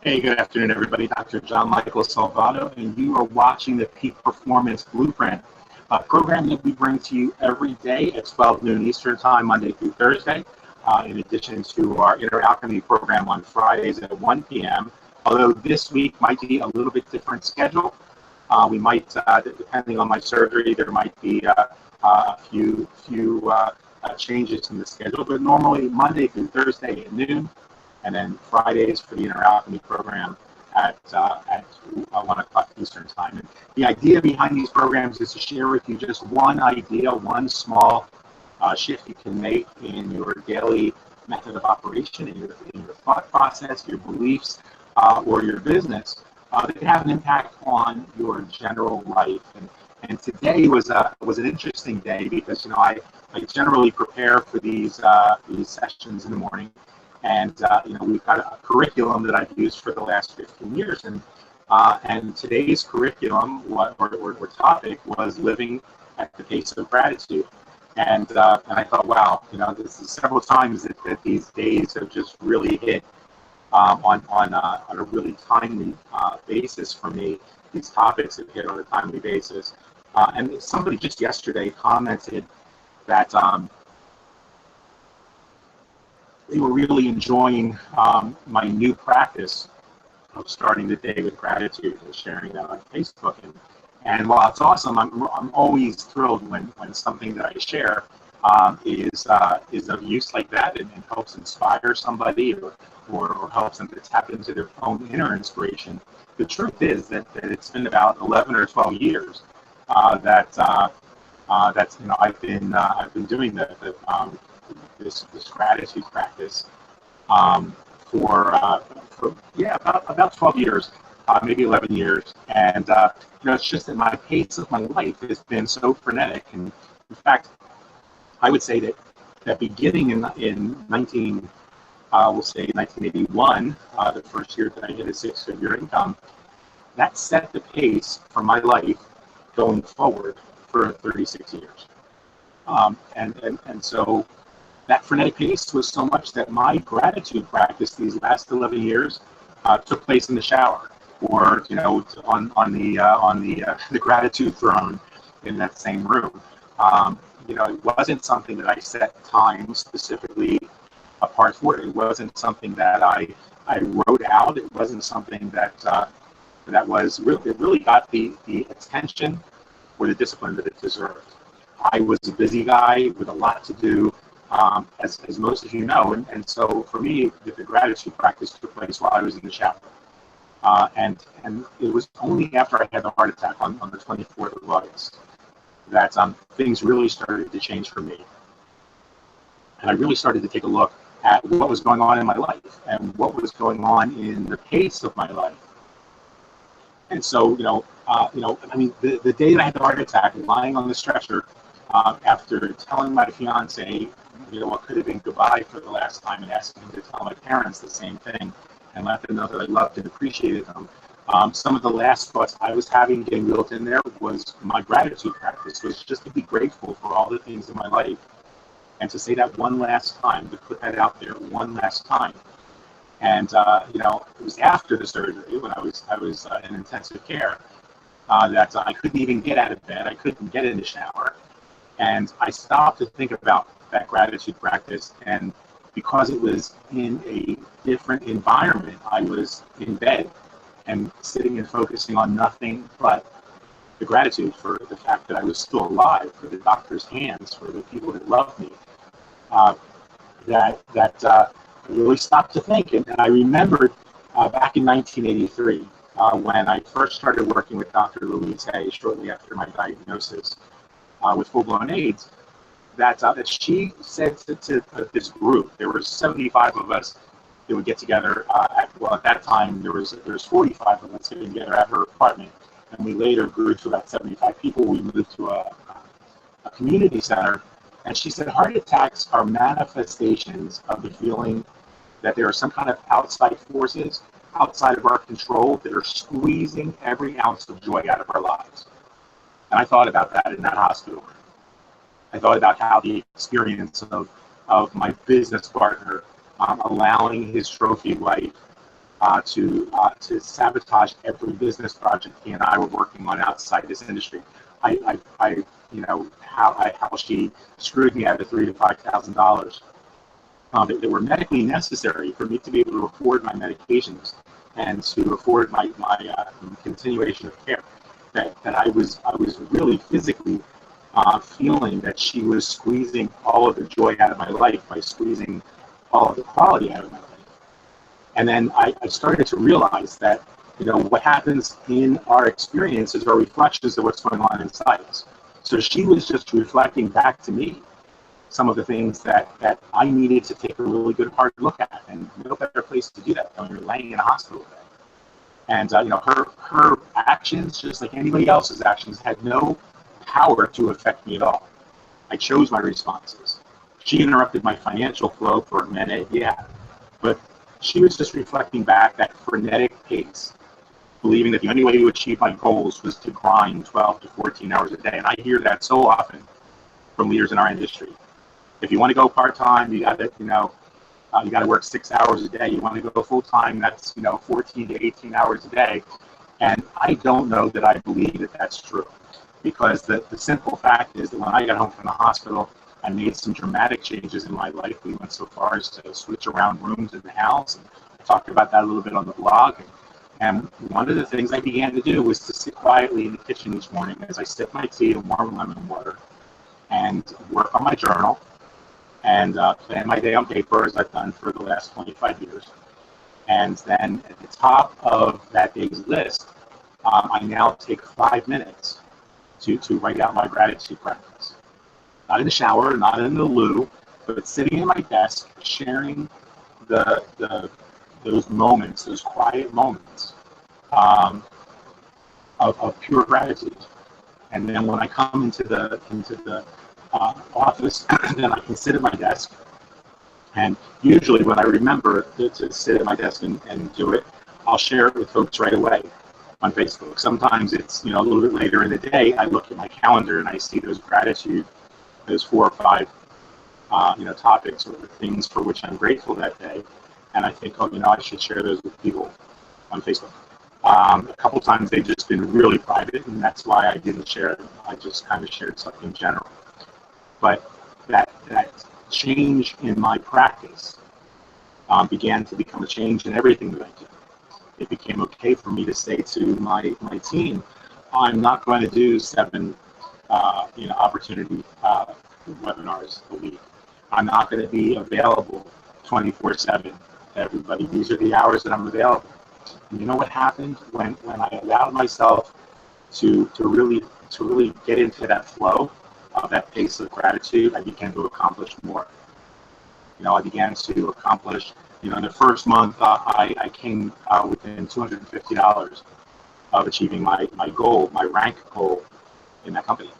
Hey, good afternoon, everybody. Dr. John Michael Salvato, and you are watching the Peak Performance Blueprint, a program that we bring to you every day at 12 noon Eastern Time, Monday through Thursday, in addition to our Inner Alchemy program on Fridays at 1 p.m. Although this week might be a little bit different schedule. We might, depending on my surgery, there might be a few changes in the schedule, but normally Monday through Thursday at noon, and then Fridays for the Inner Alchemy program at 1 o'clock Eastern Time. And the idea behind these programs is to share with you just one idea, one small shift you can make in your daily method of operation, in your thought process, your beliefs, or your business that can have an impact on your general life. And today was an interesting day because I generally prepare for these sessions in the morning. And we've got a curriculum that I've used for the last 15 years, and today's curriculum or topic was living at the pace of gratitude. And I thought, wow, this is several times that these days have just really hit on a really timely basis for me. These topics have hit on a timely basis. And somebody just yesterday commented that they were really enjoying my new practice of starting the day with gratitude and sharing that on Facebook. And while it's awesome, I'm always thrilled when something that I share is of use like that and helps inspire somebody or helps them to tap into their own inner inspiration. The truth is that it's been about 11 or 12 years that's I've been doing this gratitude practice for about 12 years, maybe 11 years, and it's just that my pace of my life has been so frenetic. And in fact, I would say that beginning in 1981, the first year that I hit a six-figure income, that set the pace for my life going forward for 36 years. And so that frenetic pace was so much that my gratitude practice these last 11 years took place in the shower, or on the gratitude throne in that same room. It wasn't something that I set time specifically apart for. It wasn't something that I wrote out. It wasn't something that was really got the attention or the discipline that it deserved. I was a busy guy with a lot to do, as most of you know, and so for me, the gratitude practice took place while I was in the shower. And it was only after I had the heart attack on the 24th of August that things really started to change for me. And I really started to take a look at what was going on in my life and what was going on in the pace of my life. And so, the day that I had the heart attack, lying on the stretcher, after telling my fiance, what could have been goodbye for the last time, and asking him to tell my parents the same thing and let them know that I loved and appreciated them. Some of the last thoughts I was having getting built in there was my gratitude practice, was just to be grateful for all the things in my life and to say that one last time, to put that out there one last time. And, it was after the surgery when I was in intensive care that I couldn't even get out of bed. I couldn't get in the shower. And I stopped to think about that gratitude practice. And because it was in a different environment, I was in bed and sitting and focusing on nothing but the gratitude for the fact that I was still alive, for the doctor's hands, for the people that loved me. I really stopped to think. And I remembered back in 1983, when I first started working with Dr. Louise Hay, shortly after my diagnosis with full-blown AIDS, that she said to this group, there were 75 of us that would get together. At that time, there was 45 of us getting together at her apartment, and we later grew to about 75 people. We moved to a community center, and she said heart attacks are manifestations of the feeling that there are some kind of outside forces outside of our control that are squeezing every ounce of joy out of our lives. And I thought about that in that hospital. I thought about how the experience of my business partner allowing his trophy wife to sabotage every business project he and I were working on outside this industry. I how she screwed me out of $3,000 to $5,000 that were medically necessary for me to be able to afford my medications and to afford my continuation of care. That I was really physically feeling that she was squeezing all of the joy out of my life by squeezing all of the quality out of my life. And then I started to realize that, what happens in our experiences are reflections of what's going on inside us. So she was just reflecting back to me some of the things that I needed to take a really good hard look at, and no better place to do that when you're laying in a hospital bed. And her actions, just like anybody else's actions, had no power to affect me at all. I chose my responses. She interrupted my financial flow for a minute, yeah, but she was just reflecting back that frenetic pace, believing that the only way to achieve my goals was to grind 12 to 14 hours a day. And I hear that so often from leaders in our industry. If you want to go part-time, you got to work 6 hours a day. You want to go full-time, that's 14 to 18 hours a day. And I don't know that I believe that that's true, because the simple fact is that when I got home from the hospital, I made some dramatic changes in my life. We went so far as to switch around rooms in the house, and I talked about that a little bit on the blog. And one of the things I began to do was to sit quietly in the kitchen each morning as I sip my tea and warm lemon water and work on my journal and plan my day on paper, as I've done for the last 25 years. And then at the top of that day's list, I now take 5 minutes to write out my gratitude practice. Not in the shower, not in the loo, but sitting at my desk, sharing those moments, those quiet moments of pure gratitude. And then when I come into the office, then I can sit at my desk. And usually when I remember to sit at my desk and do it, I'll share it with folks right away on Facebook. Sometimes it's a little bit later in the day. I look at my calendar and I see those 4 or 5 topics or things for which I'm grateful that day, and I think, I should share those with people on Facebook. A couple times they've just been really private, and that's why I didn't share them. I just kind of shared something general. But that change in my practice began to become a change in everything that I do. It became okay for me to say to my team, I'm not going to do 7 opportunity webinars a week. I'm not going to be available 24/7 to everybody. These are the hours that I'm available. And you know what happened when I allowed myself to really get into that flow of that pace of gratitude? I began to accomplish more. I began to accomplish. In the first month, I came within $250 of achieving my goal, my rank goal in that company.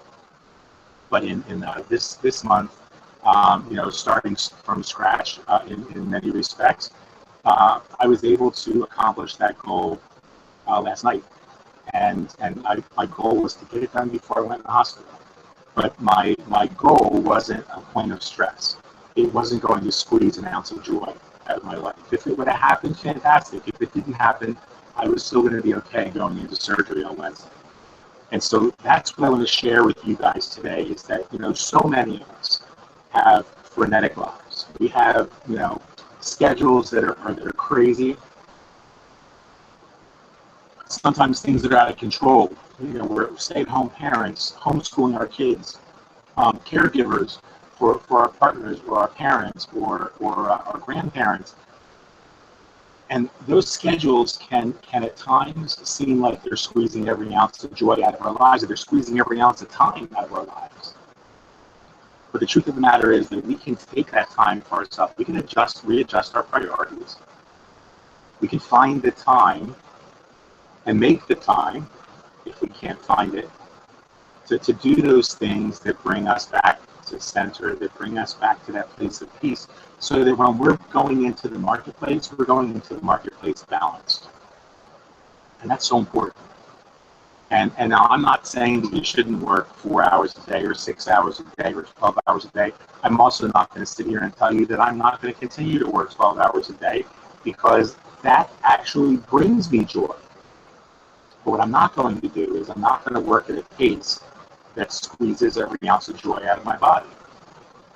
But in this month, starting from scratch in many respects, I was able to accomplish that goal last night. And my goal was to get it done before I went to the hospital. But my goal wasn't a point of stress. It wasn't going to squeeze an ounce of joy out of my life. If it would have happened, fantastic. If it didn't happen, I was still going to be okay going into surgery on Wednesday. And so that's what I want to share with you guys today, is that, so many of us have frenetic lives. We have, schedules that are crazy. Sometimes things that are out of control. We're stay-at-home parents, homeschooling our kids, caregivers for our partners or our parents or our grandparents. And those schedules can at times seem like they're squeezing every ounce of joy out of our lives, or they're squeezing every ounce of time out of our lives. But the truth of the matter is that we can take that time for ourselves. We can readjust our priorities. We can find the time and make the time, if we can't find it, to do those things that bring us back to center, that bring us back to that place of peace, so that when we're going into the marketplace, we're going into the marketplace balanced. And that's so important. And now I'm not saying that you shouldn't work 4 hours a day or 6 hours a day or 12 hours a day. I'm also not going to sit here and tell you that I'm not going to continue to work 12 hours a day, because that actually brings me joy. But what I'm not going to do is I'm not going to work at a pace that squeezes every ounce of joy out of my body,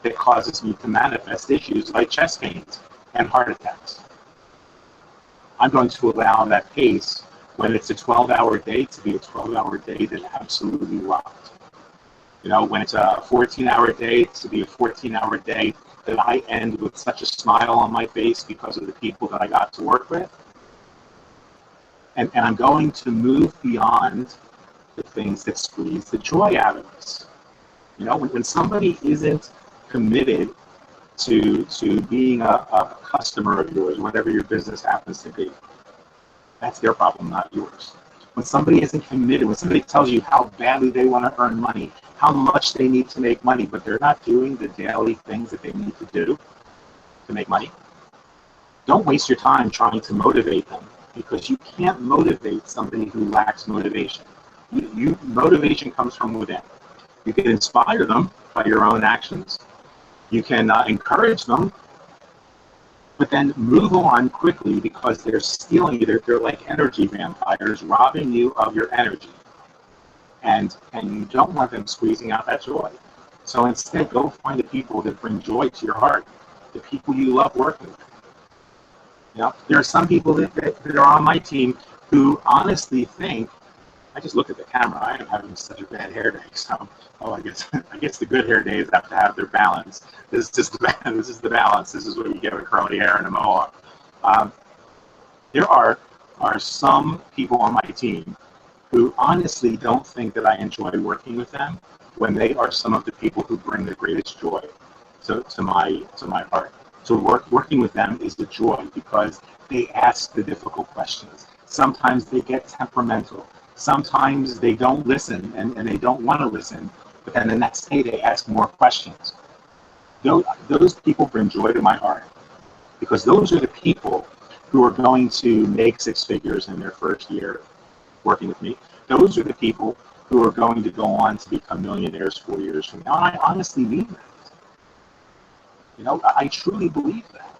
that causes me to manifest issues like chest pains and heart attacks. I'm going to allow that pace, when it's a 12-hour day, to be a 12-hour day that absolutely rocked. When it's a 14-hour day, to be a 14-hour day that I end with such a smile on my face because of the people that I got to work with. And I'm going to move beyond the things that squeeze the joy out of us. When somebody isn't committed to being a customer of yours, whatever your business happens to be, that's their problem, not yours. When somebody isn't committed, when somebody tells you how badly they want to earn money, how much they need to make money, but they're not doing the daily things that they need to do to make money, don't waste your time trying to motivate them, because you can't motivate somebody who lacks motivation. Motivation comes from within. You can inspire them by your own actions. You can encourage them, but then move on quickly, because they're stealing you. They're like energy vampires, robbing you of your energy. And you don't want them squeezing out that joy. So instead, go find the people that bring joy to your heart, the people you love working with. There are some people that are on my team who honestly think, I just looked at the camera, I am having such a bad hair day, so I guess the good hair days have to have their balance. This is the balance. This is what you get with curly hair and a mohawk. There are some people on my team who honestly don't think that I enjoy working with them, when they are some of the people who bring the greatest joy to my heart. So working with them is the joy, because they ask the difficult questions. Sometimes they get temperamental. Sometimes they don't listen, and they don't want to listen, but then the next day they ask more questions. Those people bring joy to my heart, because those are the people who are going to make six figures in their first year working with me. Those are the people who are going to go on to become millionaires 4 years from now. And I honestly mean that. I truly believe that.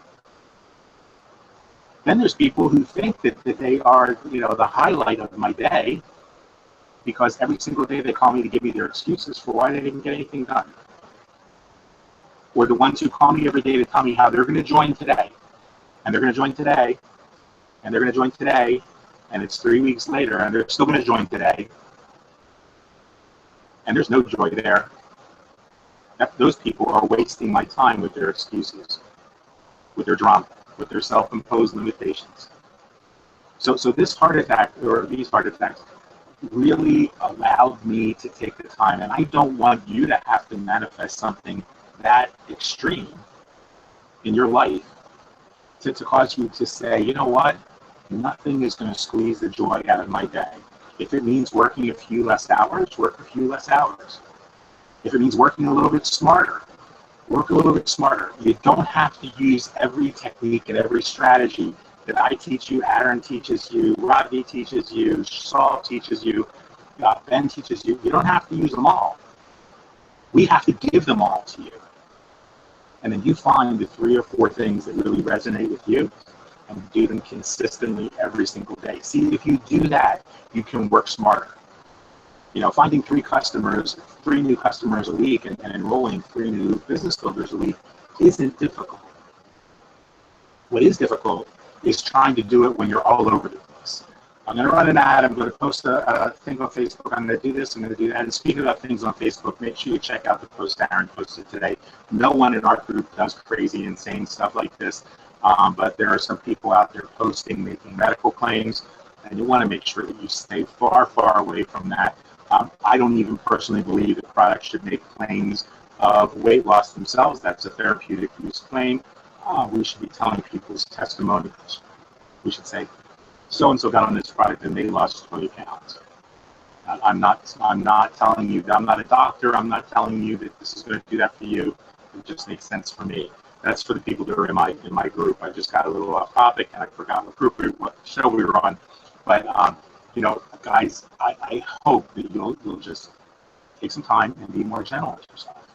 Then there's people who think that they are, the highlight of my day, because every single day they call me to give me their excuses for why they didn't get anything done. Or the ones who call me every day to tell me how they're going to join today, and they're going to join today, and they're going to join today, and it's 3 weeks later, and they're still going to join today, and there's no joy there. Those people are wasting my time with their excuses, with their drama, with their self-imposed limitations. So this heart attack, or these heart attacks, really allowed me to take the time, and I don't want you to have to manifest something that extreme in your life to cause you to say, you know what, nothing is going to squeeze the joy out of my day. If it means working a few less hours, work a few less hours. If it means working a little bit smarter, work a little bit smarter. You don't have to use every technique and every strategy that I teach you, Aaron teaches you, Rodney teaches you, Saul teaches you, Ben teaches you. You don't have to use them all. We have to give them all to you. And then you find the 3 or 4 things that really resonate with you, and do them consistently every single day. See, if you do that, you can work smarter. Finding 3 new customers a week, and enrolling 3 new business builders a week isn't difficult. What is difficult is trying to do it when you're all over the place. I'm going to run an ad, I'm going to post a thing on Facebook, I'm going to do this, I'm going to do that. And speaking about things on Facebook, make sure you check out the post Aaron posted today. No one in our group does crazy, insane stuff like this, but there are some people out there posting, making medical claims, and you want to make sure that you stay far, far away from that. I don't even personally believe that products should make claims of weight loss themselves. That's a therapeutic use claim. We should be telling people's testimonials. We should say, so-and-so got on this product and they lost 20 pounds. I'm not telling you, I'm not a doctor, I'm not telling you that this is going to do that for you. It just makes sense for me. That's for the people that are in my group. I just got a little off topic and I forgot what show we were on. But guys, I hope that you'll just take some time and be more gentle with yourself.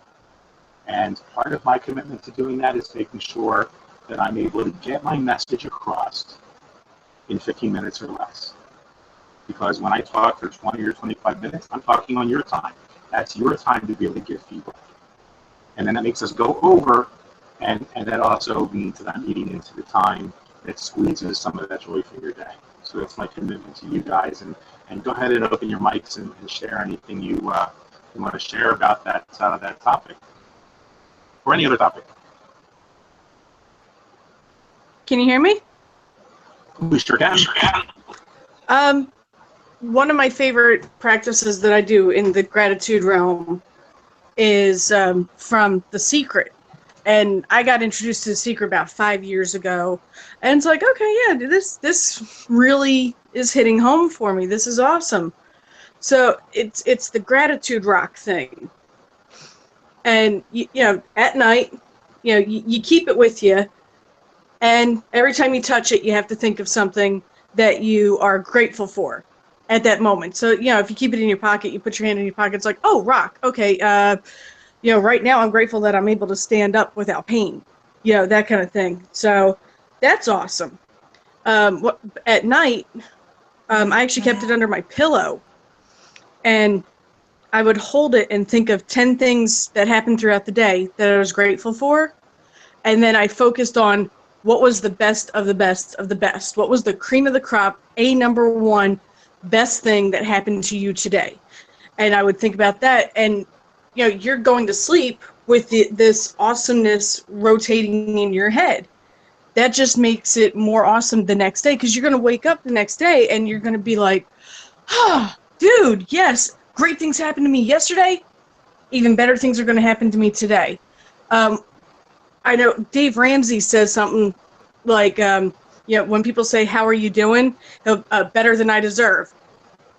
And part of my commitment to doing that is making sure that I'm able to get my message across in 15 minutes or less. Because when I talk for 20 or 25 minutes, I'm talking on your time. That's your time to really give feedback. And then that makes us go over, and that also means that I'm eating into the time that squeezes some of that joy from your day. So that's my commitment to you guys. And go ahead and open your mics and share anything you want to share about that topic, or any other topic. Can you hear me? We sure can. One of my favorite practices that I do in the gratitude realm is from The Secret. And I got introduced to The Secret about 5 years ago. And it's like, okay, yeah, this really is hitting home for me. This is awesome. So it's the gratitude rock thing. And, you know, at night, you know, you keep it with you. And every time you touch it, you have to think of something that you are grateful for at that moment. So, you know, if you keep it in your pocket, you put your hand in your pocket, it's like, oh, rock. Okay, you know, right now I'm grateful that I'm able to stand up without pain. You know, that kind of thing. So that's awesome. At night, I actually kept it under my pillow. And I would hold it and think of 10 things that happened throughout the day that I was grateful for. And then I focused on what was the best of the best of the best. What was the cream of the crop, number one best thing that happened to you today? And I would think about that. And, you know, you're going to sleep with this awesomeness rotating in your head. That just makes it more awesome the next day, because you're going to wake up the next day and you're going to be like, ah, dude, yes, great things happened to me yesterday. Even better things are going to happen to me today. I know Dave Ramsey says something like, you know, when people say, how are you doing? Better than I deserve.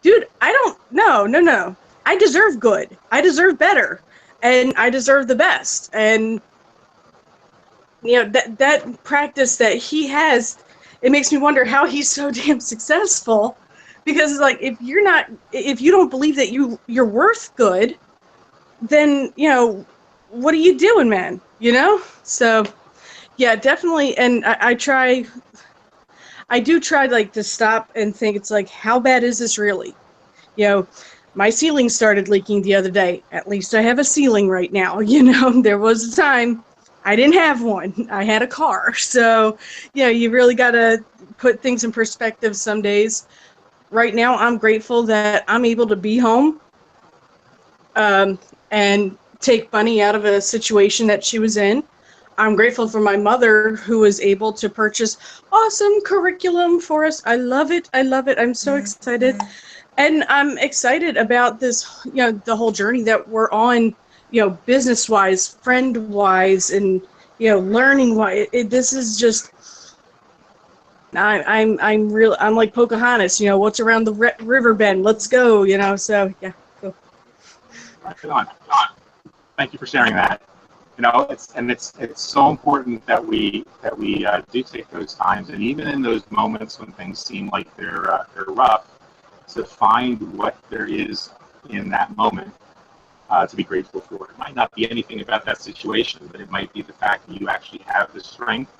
Dude, I don't, no. I deserve good. I deserve better. And I deserve the best. And, you know, that practice that he has, it makes me wonder how he's so damn successful. Because, like, if you don't believe that you're worth good, then, you know, what are you doing, man? You know? So, yeah, definitely. And I do try, like, to stop and think, it's like, how bad is this really? You know, my ceiling started leaking the other day. At least I have a ceiling right now. You know, there was a time I didn't have one. I had a car. So, you know, you really got to put things in perspective some days. Right now, I'm grateful that I'm able to be home and take Bunny out of a situation that she was in. I'm grateful for my mother, who was able to purchase awesome curriculum for us. I love it. I love it. I'm so excited. And I'm excited about this, you know, the whole journey that we're on, you know, business-wise, friend-wise, and, you know, learning-wise. This is just, I'm like Pocahontas, you know, what's around the river bend? Let's go, you know, so, yeah. Cool. Right on. Thank you for sharing that. You know, it's so important that we do take those times, and even in those moments when things seem like they're rough, to find what there is in that moment to be grateful for. It might not be anything about that situation, but it might be the fact that you actually have the strength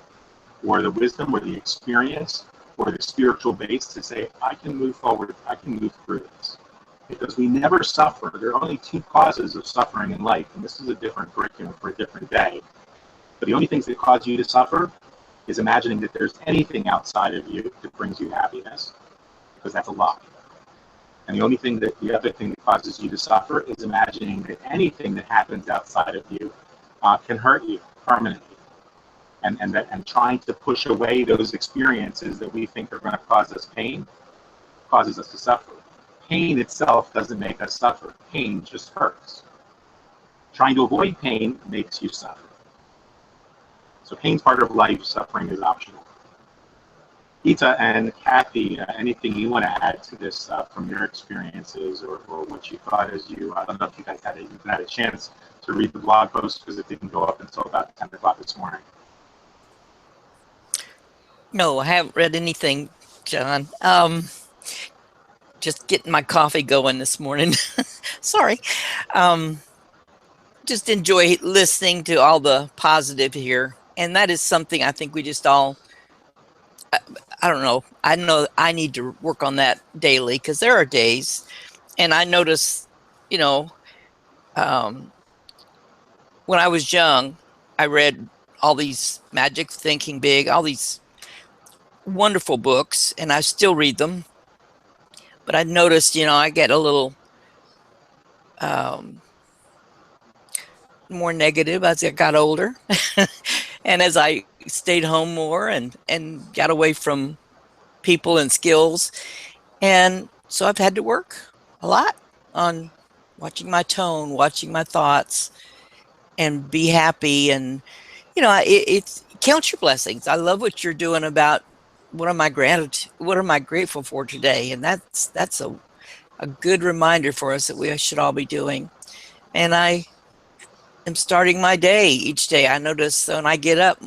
or the wisdom or the experience or the spiritual base to say, I can move forward, I can move through this. Because we never suffer. There are only two causes of suffering in life, and this is a different curriculum for a different day. But the only things that cause you to suffer is imagining that there's anything outside of you that brings you happiness, because that's a lie. And the other thing that causes you to suffer is imagining that anything that happens outside of you can hurt you permanently. And trying to push away those experiences that we think are going to cause us pain causes us to suffer. Pain itself doesn't make us suffer. Pain just hurts. Trying to avoid pain makes you suffer. So pain's part of life, suffering is optional. Ita and Kathy, anything you want to add to this from your experiences or what you thought as you, I don't know if you guys had a chance to read the blog post because it didn't go up until about 10 o'clock this morning. No, I haven't read anything, John. Just getting my coffee going this morning. Sorry. Just enjoy listening to all the positive here. And that is something I think we just all, I don't know. I know I need to work on that daily, because there are days, and I notice, you know, um, when I was young, I read all these Magic Thinking Big, all these wonderful books, and I still read them. But I noticed, I get a little um, more negative as I got older, and as I stayed home more and got away from people and skills. And so I've had to work a lot on watching my tone, watching my thoughts, and be happy. And, it's count your blessings. I love what you're doing about what am I grateful for today? And that's a good reminder for us that we should all be doing. And I am starting my day each day. I notice when I get up,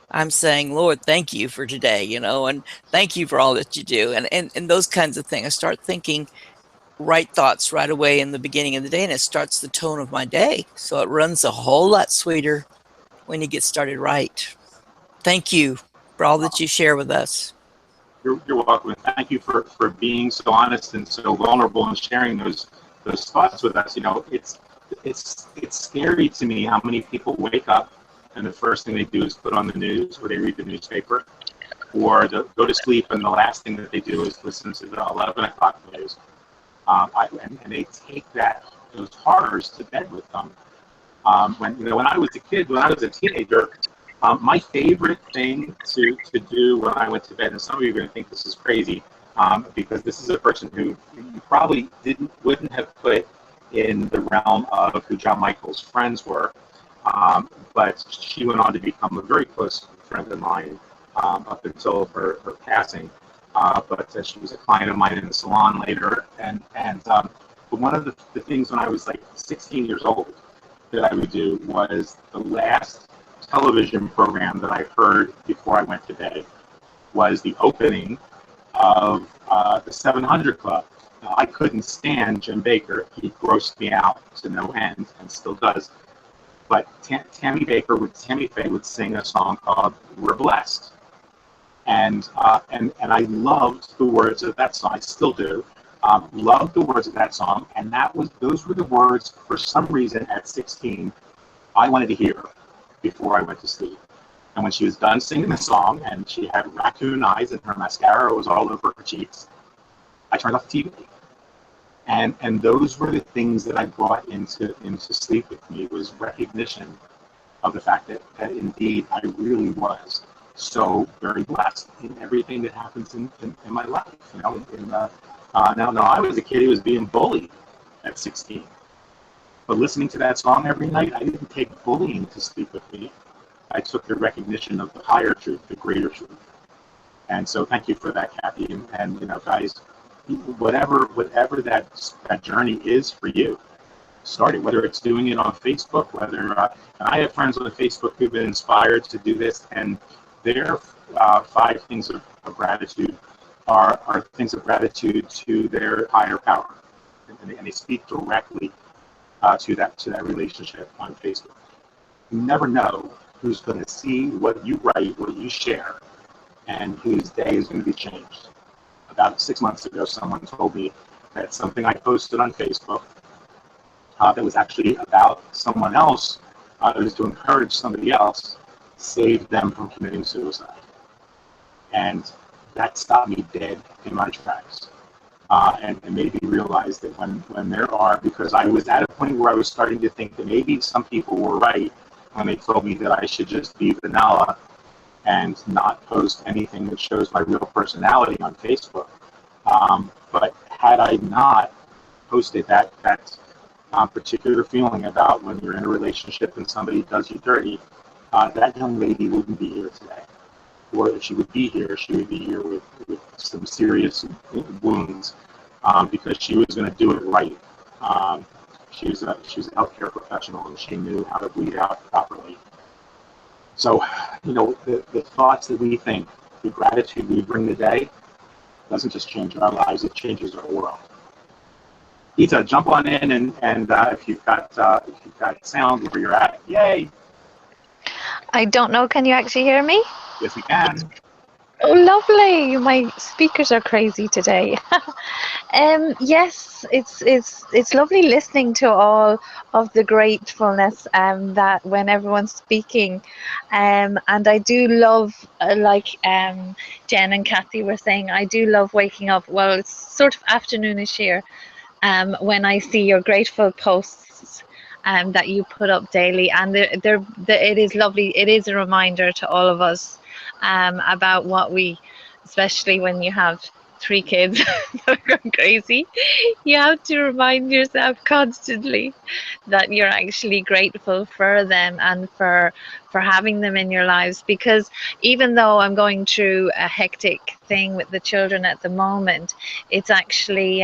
I'm saying, Lord, thank you for today, and thank you for all that you do. And those kinds of things. I start thinking right thoughts right away in the beginning of the day, and it starts the tone of my day. So it runs a whole lot sweeter when you get started right. Thank you for all that you share with us. You're welcome. And thank you for being so honest and so vulnerable and sharing those thoughts with us. It's scary to me how many people wake up and the first thing they do is put on the news, or they read the newspaper, or go to sleep, and the last thing that they do is listen to the 11 o'clock news. And they take those horrors to bed with them. When I was a kid, when I was a teenager, my favorite thing to do when I went to bed, and some of you are going to think this is crazy, because this is a person who you probably wouldn't have put in the realm of who John Michael's friends were, but she went on to become a very close friend of mine up until her passing. But she was a client of mine in the salon later, but one of the things when I was like 16 years old that I would do was the last television program that I heard before I went to bed was the opening of the 700 Club. Now, I couldn't stand Jim Baker. He grossed me out to no end, and still does. But Tammy Faye would sing a song called "We're Blessed," and I loved the words of that song. I still do. Loved the words of that song, and those were the words, for some reason, at 16, I wanted to hear before I went to sleep. And when she was done singing the song, and she had raccoon eyes and her mascara was all over her cheeks, I turned off the TV. And those were the things that I brought into sleep with me, was recognition of the fact that indeed I really was so very blessed in everything that happens in my life. Now I was a kid who was being bullied at 16. But listening to that song every night, I didn't take bullying to sleep with me. I took the recognition of the higher truth, the greater truth. And so thank you for that, Kathy. And guys, whatever that journey is for you, start it. Whether it's doing it on Facebook, and I have friends on Facebook who've been inspired to do this, and their 5 things of gratitude are things of gratitude to their higher power, and they speak directly to that relationship on Facebook. You never know who's going to see what you write, what you share, and whose day is going to be changed. About 6 months ago, someone told me that something I posted on Facebook that was actually about someone else, that was to encourage somebody else, saved them from committing suicide. And that stopped me dead in my tracks. And made me realize that when there are, because I was at a point where I was starting to think that maybe some people were right when they told me that I should just be vanilla and not post anything that shows my real personality on Facebook. But had I not posted that particular feeling about when you're in a relationship and somebody does you dirty, that young lady wouldn't be here today. Or if she would be here, she would be here with some serious wounds, because she was going to do it right. She was a healthcare professional, and she knew how to bleed out properly. So, the thoughts that we think, the gratitude we bring today, doesn't just change our lives; it changes our world. Ita, jump on in, and if you've got sound where you're at, yay! I don't know. Can you actually hear me? Yes, we can. Oh, lovely. My speakers are crazy today. Yes, it's lovely listening to all of the gratefulness that when everyone's speaking, and I do love like Jen and Kathy were saying, I do love waking up. Well, it's sort of afternoonish here. When I see your grateful posts. That you put up daily, and it is lovely. It is a reminder to all of us about what we, especially when you have 3 kids that are going crazy, you have to remind yourself constantly that you're actually grateful for them and for having them in your lives. Because even though I'm going through a hectic thing with the children at the moment, it's actually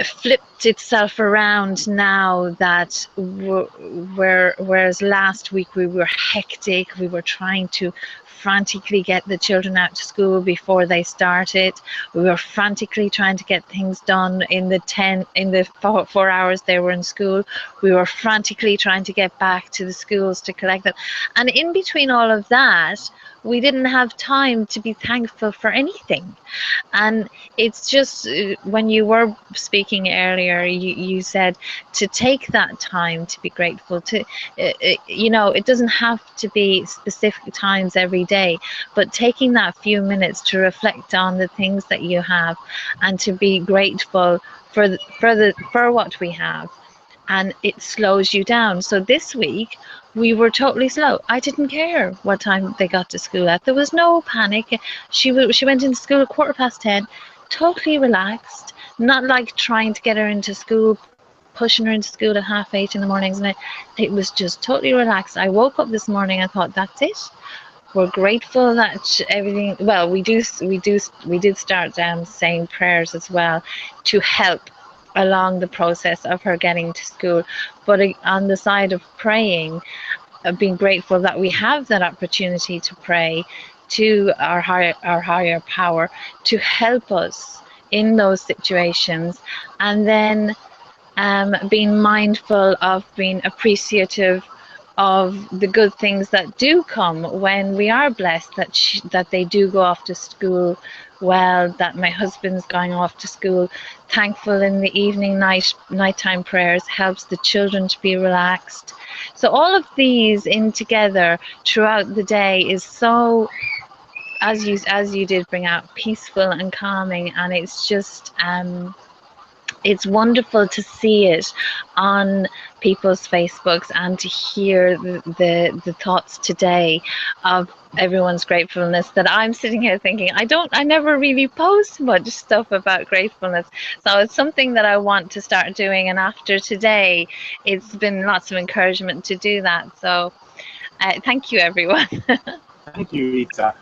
flipped itself around now that whereas last week we were hectic, we were trying to frantically get the children out to school before they started. We were frantically trying to get things done in the 4 hours they were in school. We were frantically trying to get back to the schools to collect them. And in between all of that, we didn't have time to be thankful for anything. And it's just when you were speaking earlier, you said to take that time to be grateful. It doesn't have to be specific times every day, but taking that few minutes to reflect on the things that you have and to be grateful for what we have. And it slows you down. So this week we were totally slow. I didn't care what time they got to school at. There was no panic. She went into school at 10:15, totally relaxed, not like trying to get her into school, pushing her into school at 8:30 in the mornings. And it was just totally relaxed. I woke up this morning and thought, that's it. We're grateful that everything. Well, we did start saying prayers as well to help along the process of her getting to school. But on the side of praying, being grateful that we have that opportunity to pray to our higher power to help us in those situations, and then being mindful of being appreciative of the good things that do come when we are blessed that they do go off to school well, that my husband's going off to school. Thankful in the nighttime prayers helps the children to be relaxed. So all of these in together throughout the day is so, as you did bring out, peaceful and calming. And it's just it's wonderful to see it on people's Facebooks and to hear the thoughts today of everyone's gratefulness, that I'm sitting here thinking I never really post much stuff about gratefulness. So it's something that I want to start doing, and after today it's been lots of encouragement to do that. So thank you, everyone. Thank you, Rita.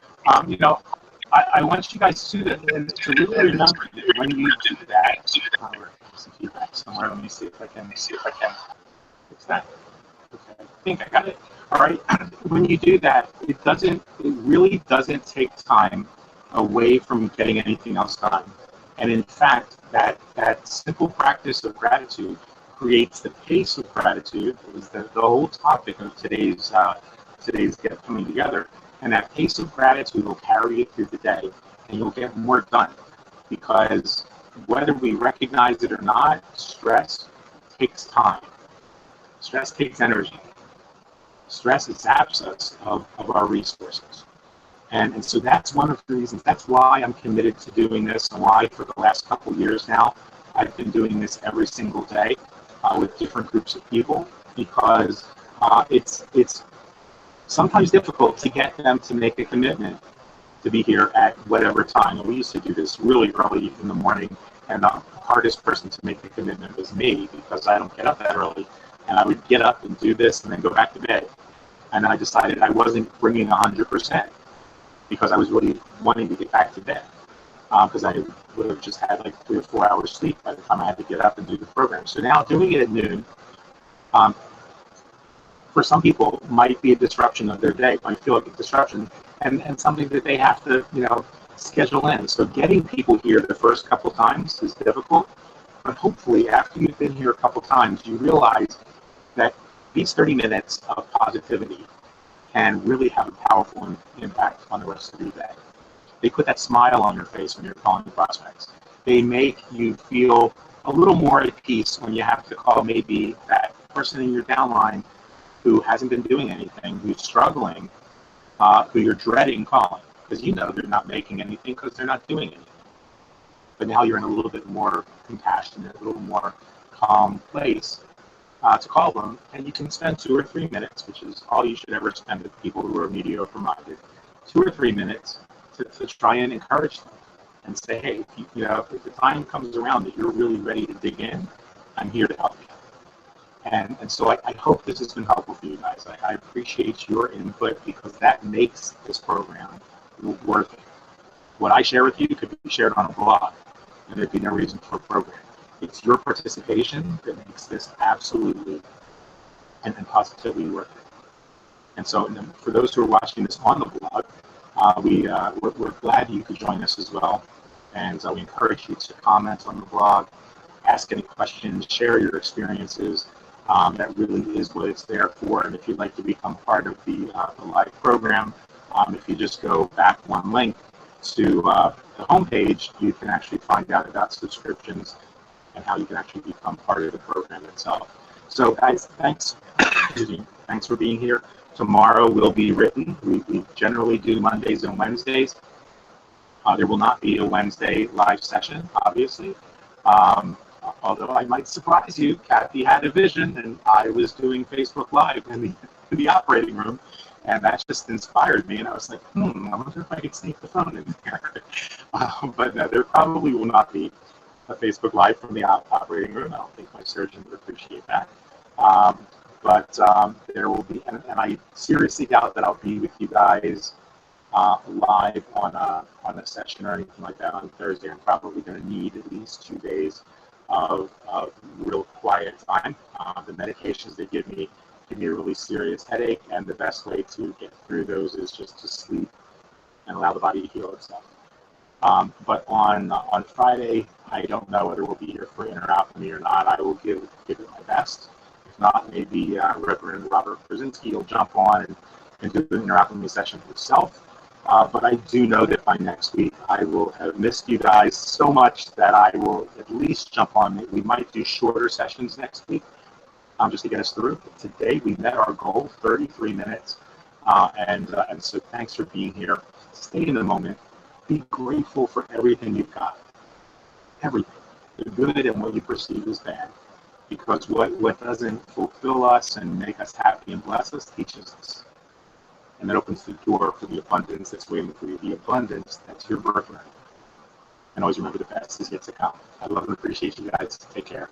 I want you guys to really remember that when you do that, some feedback somewhere. Let me see if I can fix that. Okay, I think I got it. All right. When you do that, it really doesn't take time away from getting anything else done. And in fact, that simple practice of gratitude creates the pace of gratitude. Is the whole topic of today's Get Coming Together. And that pace of gratitude will carry you through the day, and you'll get more done. Because whether we recognize it or not, stress takes time. Stress takes energy. Stress zaps us of our resources. And so that's one of the reasons. That's why I'm committed to doing this, and why for the last couple of years now, I've been doing this every single day with different groups of people, because it's sometimes difficult to get them to make a commitment to be here at whatever time. And we used to do this really early in the morning, and the hardest person to make the commitment was me, because I don't get up that early. And I would get up and do this and then go back to bed. And I decided I wasn't bringing 100% because I was really wanting to get back to bed, because I would have just had like 3 or 4 hours sleep by the time I had to get up and do the program. So now doing it at noon, for some people might be a disruption of their day, might feel like a disruption, and something that they have to, schedule in. So getting people here the first couple times is difficult, but hopefully after you've been here a couple times, you realize that these 30 minutes of positivity can really have a powerful impact on the rest of your day. They put that smile on your face when you're calling prospects. They make you feel a little more at peace when you have to call maybe that person in your downline who hasn't been doing anything, who's struggling, who you're dreading calling, because you know they're not making anything because they're not doing anything. But now you're in a little bit more compassionate, a little more calm place to call them, and you can spend 2 or 3 minutes, which is all you should ever spend with people who are mediocre minded, 2 or 3 minutes to try and encourage them and say, hey, if the time comes around that you're really ready to dig in, I'm here to help you. And so I hope this has been helpful for you guys. I appreciate your input because that makes this program worth it. What I share with you could be shared on a blog, and there'd be no reason for a program. It's your participation that makes this absolutely and positively worth it. And so for those who are watching this on the blog, we're glad you could join us as well. And we encourage you to comment on the blog, ask any questions, share your experiences. That really is what it's there for. And if you'd like to become part of the live program, if you just go back one link to the homepage, you can actually find out about subscriptions and how you can actually become part of the program itself. So guys, thanks. Thanks for being here. Tomorrow will be written. We generally do Mondays and Wednesdays. There will not be a Wednesday live session, obviously. Although I might surprise you, Kathy had a vision, and I was doing Facebook Live in the operating room, and that just inspired me. And I was like, I wonder if I could sneak the phone in there. But no, there probably will not be a Facebook Live from the operating room. I don't think my surgeon would appreciate that. But there will be, and I seriously doubt that I'll be with you guys live on a session or anything like that on Thursday. I'm probably going to need at least 2 days of real quiet time. The medications they give me a really serious headache, and the best way to get through those is just to sleep and allow the body to heal itself. But on Friday, I don't know whether we'll be here for interoptomy or not. I will give it my best. If not, maybe Reverend Robert Brzezinski will jump on and do the interoptomy session himself. But I do know that by next week, I will have missed you guys so much that I will at least jump on. We might do shorter sessions next week just to get us through. But today, we met our goal, 33 minutes. And so thanks for being here. Stay in the moment. Be grateful for everything you've got. Everything. The good and what you perceive as bad. Because what doesn't fulfill us and make us happy and bless us teaches us. And that opens the door for the abundance that's waiting for you, the abundance that's your birthright. And always remember, the best is yet to come. I love and appreciate you guys. Take care.